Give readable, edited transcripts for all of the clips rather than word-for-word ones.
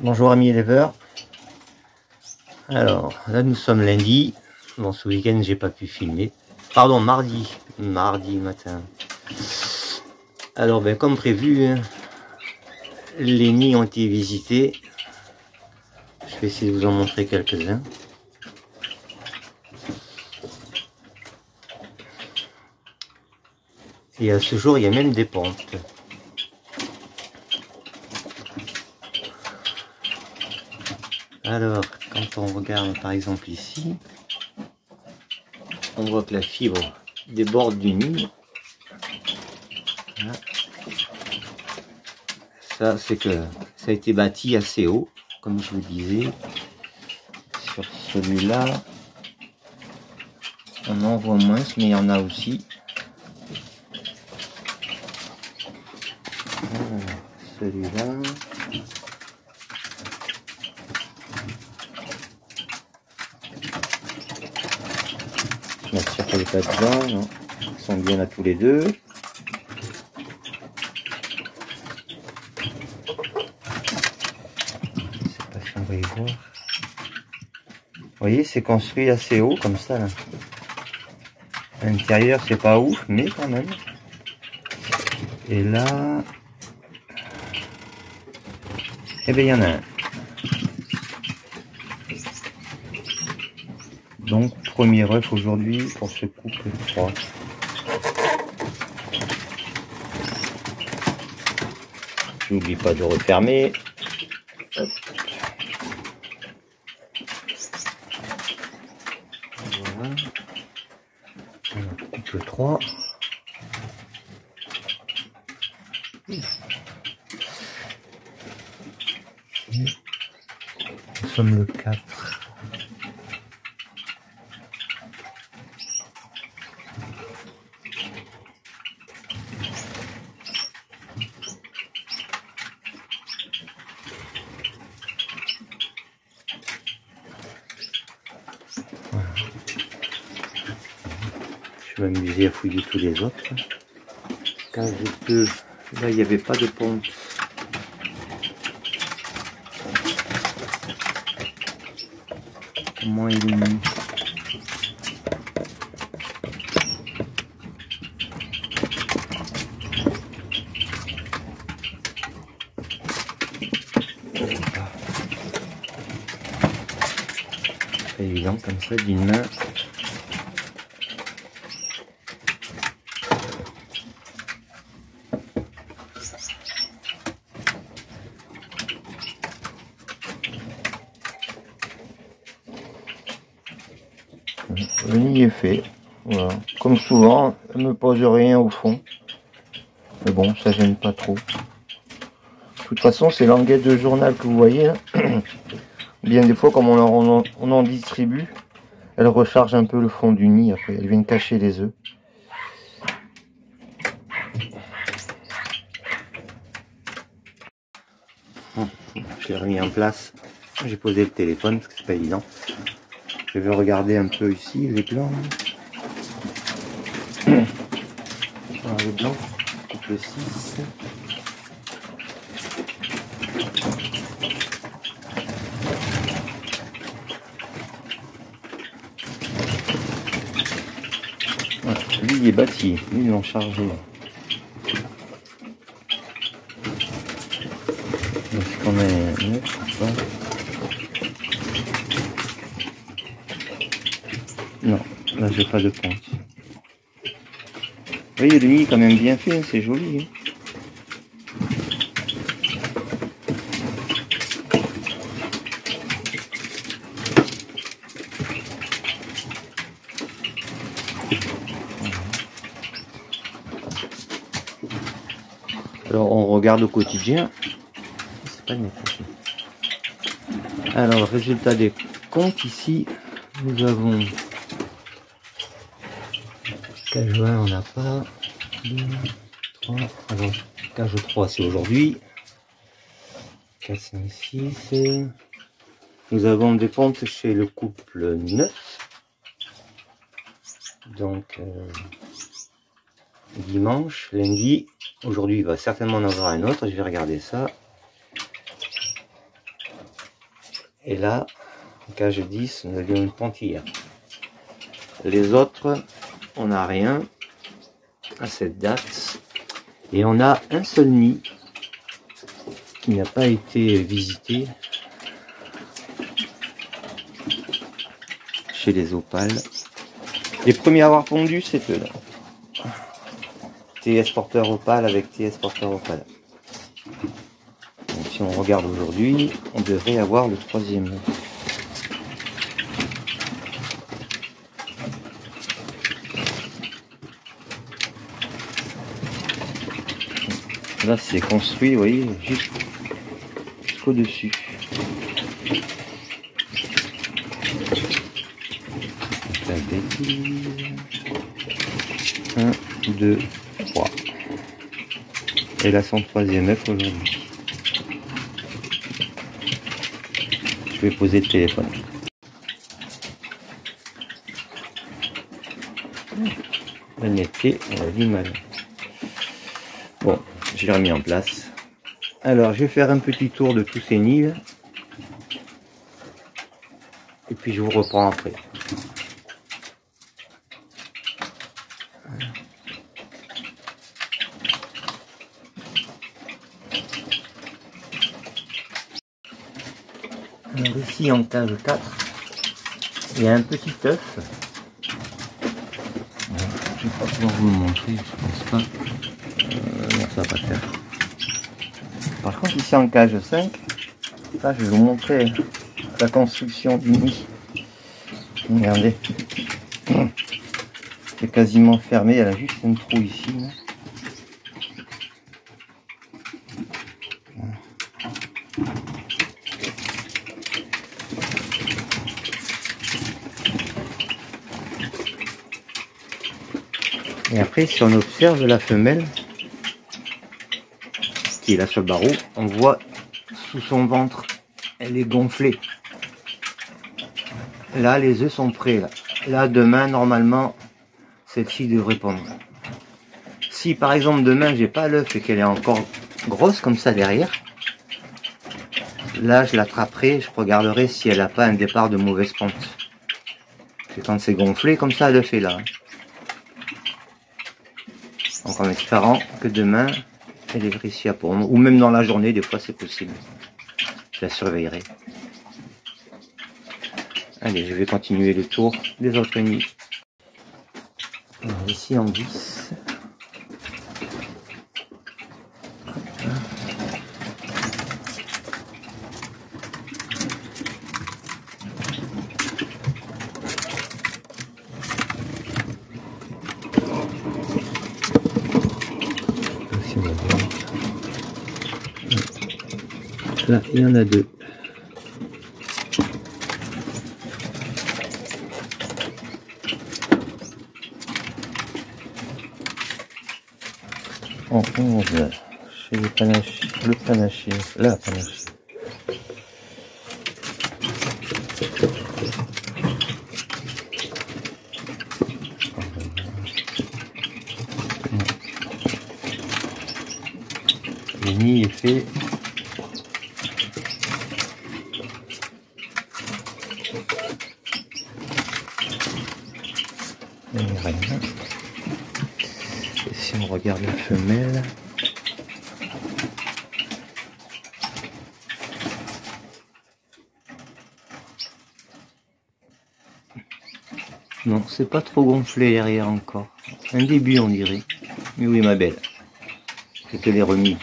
Bonjour amis éleveurs. Alors là nous sommes lundi. Bon, ce week-end j'ai pas pu filmer. Pardon, mardi matin. Alors ben comme prévu, les nids ont été visités. Je vais essayer de vous en montrer quelques-uns. Et à ce jour il y a même des pontes. Alors, quand on regarde par exemple ici, on voit que la fibre déborde du nid. Voilà. Ça, c'est que ça a été bâti assez haut, comme je vous disais. Sur celui-là, on en voit moins, mais il y en a aussi. Celui-là. Je m'assure qu'elle n'est pas dedans, non. Ils sont bien là tous les deux. Je sais pas si on va y voir. Vous voyez, c'est construit assez haut comme ça là. À l'intérieur, c'est pas ouf, mais quand même. Et là, eh bien, il y en a un. Donc, premier œuf aujourd'hui pour ce couple 3. N'oublie pas de refermer. Hop. Voilà. Alors, couple 3. Nous sommes le 4. Je vais m'amuser à fouiller tous les autres. Case 2, là il n'y avait pas de ponte. Comment il est mis? C'est évident comme ça d'une main. Le nid est fait, voilà. Comme souvent, elle me pose rien au fond. Mais bon, ça gêne pas trop. De toute façon, ces languettes de journal que vous voyez, là, bien des fois, comme on en distribue, elles rechargent un peu le fond du nid après. Elles viennent cacher les œufs. Je l'ai remis en place. J'ai posé le téléphone parce que c'est pas évident. Je vais regarder un peu ici les blancs. Alors, les blancs, couple 6. Voilà, lui il est bâti, lui ils l'ont chargé. Est-ce qu'on est neuf ou pas? Non, là j'ai pas de ponte. voyez, le nid est quand même bien fait, hein, c'est joli. Hein. Alors on regarde au quotidien. C'est pas net. Alors résultat des comptes ici, nous avons cage 1 on n'a pas. 2, 3, alors cage 3 c'est aujourd'hui. 4, 5, 6. Nous avons des comptes chez le couple 9. Donc dimanche, lundi. Aujourd'hui, il va certainement en avoir un autre. Je vais regarder ça. Et là, cage 10, nous avions une pente hier. Les autres, on n'a rien à cette date. Et on a un seul nid qui n'a pas été visité chez les opales. Les premiers à avoir pondu, c'est eux là. TS porteur opale avec TS porteur opale. Donc si on regarde aujourd'hui, on devrait avoir le troisième. Là c'est construit, vous voyez, jusqu'au dessus. La bêtise. 1, 2, 3. Et là son troisième œuf aujourd'hui. Je vais poser le téléphone. La netteté, on a du mal. Bon, je l'ai remis en place. Alors, je vais faire un petit tour de tous ces nids. Et puis, je vous reprends après. Alors, ici, en cage 4, il y a un petit œuf. Je ne vais pas pouvoir vous le montrer, je pense pas. Non, ça va pas faire. Par contre, ici en cage 5, là, je vais vous montrer la construction du nid. Regardez. C'est quasiment fermé, elle a juste un trou ici. Là. Et après, si on observe la femelle, qui est là sur le barreau, on voit sous son ventre, elle est gonflée. Là, les œufs sont prêts. Là, demain, normalement, celle-ci devrait pondre. Si par exemple demain, j'ai pas l'œuf et qu'elle est encore grosse comme ça derrière, là, je l'attraperai, je regarderai si elle n'a pas un départ de mauvaise pente. C'est quand c'est gonflé comme ça, l'œuf est là. Donc en espérant que demain, elle est réussi à pondre. Ou même dans la journée, des fois c'est possible. Je la surveillerai. Allez, je vais continuer le tour des autres nids. Alors, ici en 10. Là, il y en a deux. En 11, chez le panaché, la panaché. Le nid est fait. Il n'y a rien. Et si on regarde la femelle, non, c'est pas trop gonflé derrière encore. Un début on dirait. Mais oui, ma belle, je te l'ai remis.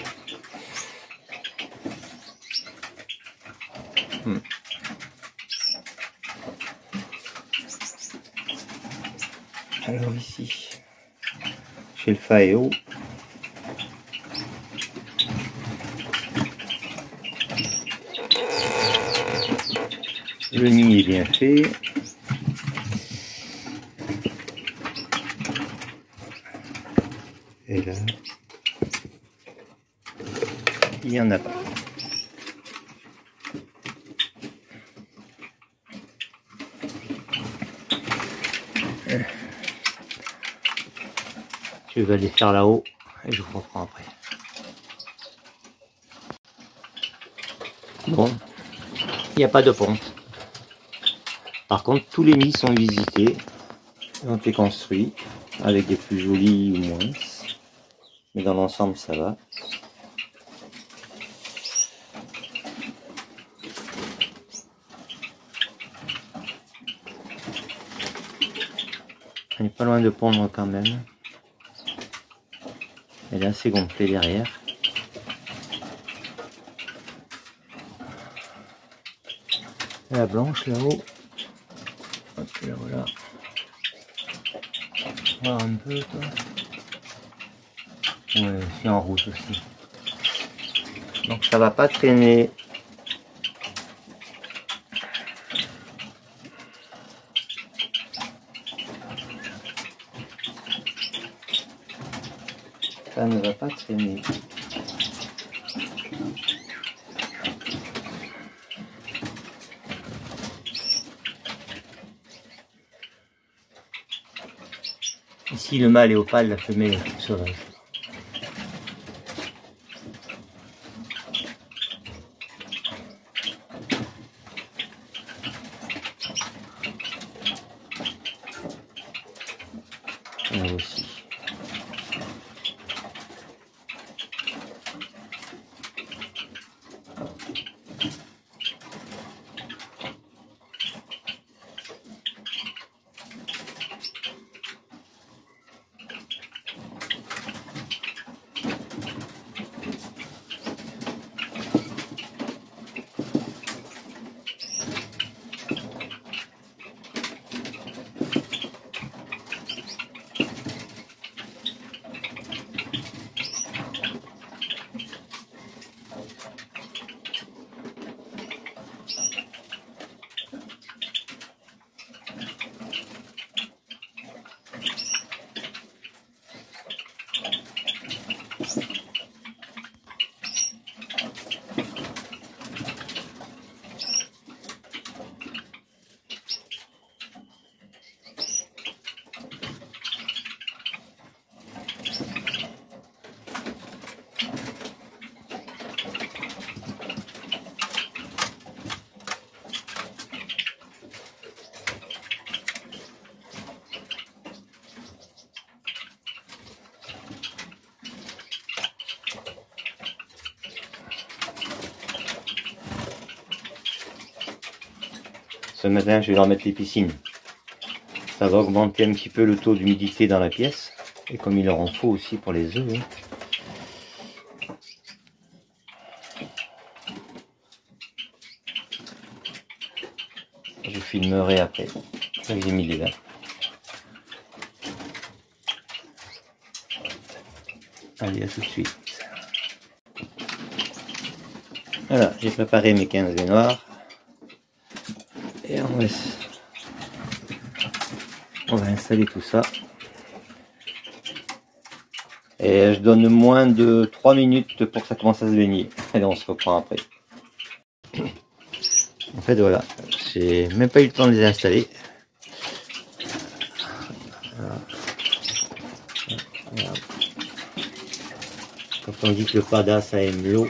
Alors ici, chez le Faéo, le nid est bien fait. Et là, il n'y en a pas. Je vais aller faire là-haut et je vous reprends après. Bon, il n'y a pas de ponte. Par contre, tous les nids sont visités, ont été construits, avec des plus jolis ou moins. Mais dans l'ensemble, ça va. On n'est pas loin de pondre quand même. Elle est assez gonflée derrière. La blanche là-haut. Hop, là voilà. Voir un peu toi. Ouais, c'est en route aussi. Donc ça va pas traîner. Ça ne va pas traîner. Ici le mâle est au pâle, la femelle est toute sauvage. Là aussi. Ce matin, je vais leur mettre les piscines. Ça va augmenter un petit peu le taux d'humidité dans la pièce. Et comme il leur en faut aussi pour les œufs. Hein. Je filmerai après. C'est ça que j'ai mis les là. Allez, à tout de suite. Voilà, j'ai préparé mes 15 baignoires. Et on va installer tout ça. Et je donne moins de 3 minutes pour que ça commence à se baigner. Allez, on se reprend après. En fait, voilà, j'ai même pas eu le temps de les installer. Voilà. Voilà. Quand on dit que le pada ça aime l'eau,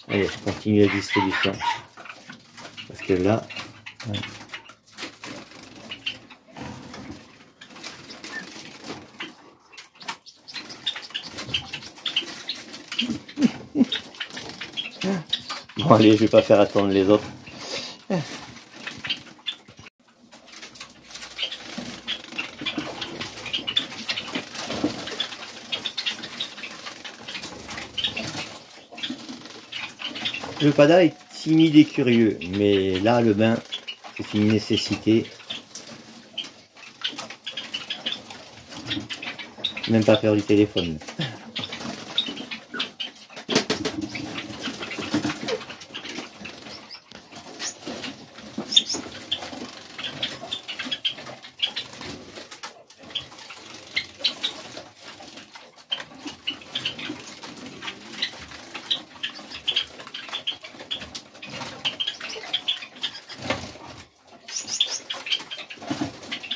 allez, je continue la distribution. Parce que là, ouais. Bon allez, je vais pas faire attendre les autres. Le pada est timide et curieux, mais là le bain c'est une nécessité. Même pas faire du téléphone.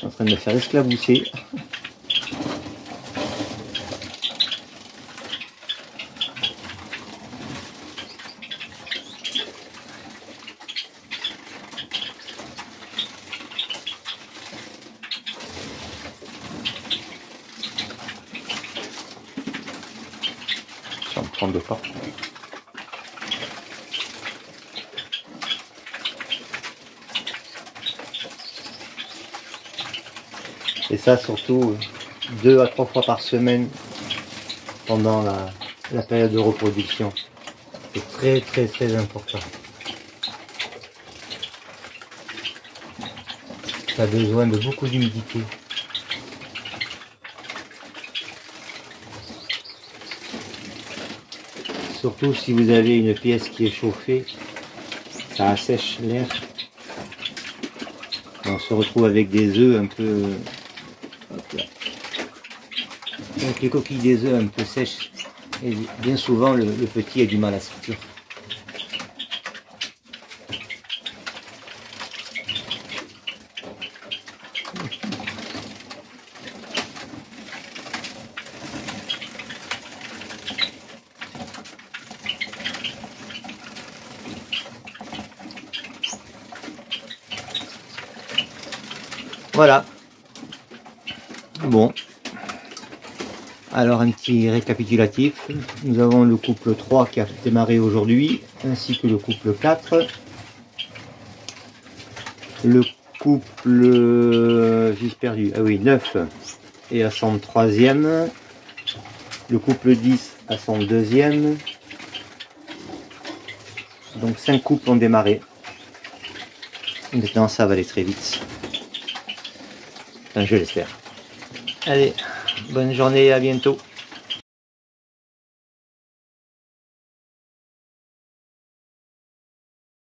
En train de me faire esclabousser. J'en prends de partout. Et ça surtout 2 à 3 fois par semaine pendant la période de reproduction. C'est très important. Ça a besoin de beaucoup d'humidité. Surtout si vous avez une pièce qui est chauffée, ça assèche l'air. On se retrouve avec des œufs un peu... Hop là. Avec les coquilles des œufs un peu sèches. Et bien souvent le petit a du mal à sortir. Voilà. Bon. Alors un petit récapitulatif. Nous avons le couple 3 qui a démarré aujourd'hui, ainsi que le couple 4. Le couple... j'ai perdu. Ah oui, 9 et à son 3e. Le couple 10 à son 2e. Donc 5 couples ont démarré. Maintenant ça va aller très vite. Enfin, je l'espère. Allez, bonne journée, à bientôt.